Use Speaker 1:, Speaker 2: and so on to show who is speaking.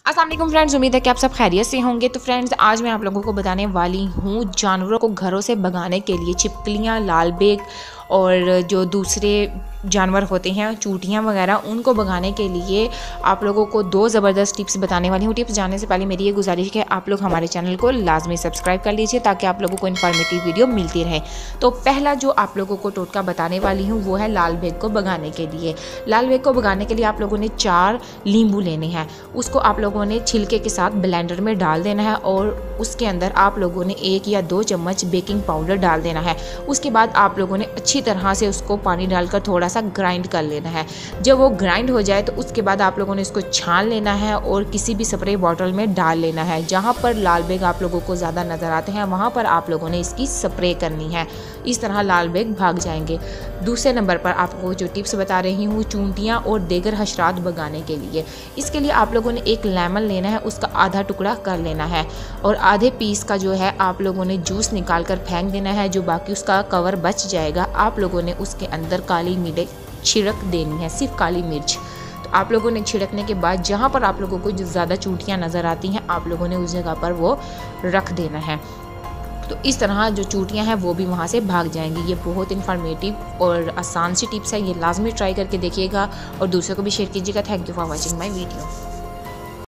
Speaker 1: अस्सलाम वालेकुम फ्रेंड्स, उम्मीद है कि आप सब खैरियत से होंगे। तो फ्रेंड्स, आज मैं आप लोगों को बताने वाली हूँ जानवरों को घरों से भगाने के लिए छिपकलियाँ, लाल बेग और जो दूसरे जानवर होते हैं चूटियाँ वगैरह, उनको भगाने के लिए आप लोगों को दो ज़बरदस्त टिप्स बताने वाली हूँ। टिप्स जानने से पहले मेरी ये गुजारिश है कि आप लोग हमारे चैनल को लाजमी सब्सक्राइब कर लीजिए ताकि आप लोगों को इन्फॉर्मेटिव वीडियो मिलती रहे। तो पहला जो आप लोगों को टोटका बताने वाली हूँ वो है लाल बेग को भगाने के लिए। लाल बेग को भगाने के लिए आप लोगों ने 4 नींबू लेने हैं। उसको आप लोगों ने छिलके के साथ ब्लेंडर में डाल देना है और उसके अंदर आप लोगों ने 1 या 2 चम्मच बेकिंग पाउडर डाल देना है। उसके बाद आप लोगों ने अच्छी तरह से उसको पानी डालकर थोड़ा सा ग्राइंड कर लेना है। जब वो ग्राइंड हो जाए तो उसके बाद आप लोगों ने इसको छान लेना है और किसी भी स्प्रे बॉटल में डाल लेना है। जहाँ पर लाल बेग आप लोगों को ज़्यादा नज़र आते हैं वहाँ पर आप लोगों ने इसकी स्प्रे करनी है। इस तरह लाल बेग भाग जाएंगे। दूसरे नंबर पर आपको जो टिप्स बता रही हूँ चूंटियाँ और देगर हशरात भगाने के लिए, इसके लिए आप लोगों ने एक लेमन लेना है, उसका आधा टुकड़ा कर लेना है और आधे पीस का जो है आप लोगों ने जूस निकाल कर फेंक देना है। जो बाकी उसका कवर बच जाएगा आप लोगों ने उसके अंदर काली मिर्च छिड़क देनी है, सिर्फ काली मिर्च। तो आप लोगों ने छिड़कने के बाद जहाँ पर आप लोगों को जो ज़्यादा चूटियाँ नज़र आती हैं आप लोगों ने उस जगह पर वो रख देना है। तो इस तरह जो चूटियाँ हैं वो भी वहाँ से भाग जाएंगी। ये बहुत इन्फॉर्मेटिव और आसान सी टिप्स है, ये लाजमी ट्राई करके देखिएगा और दूसरों को भी शेयर कीजिएगा। Thank you for watching my video.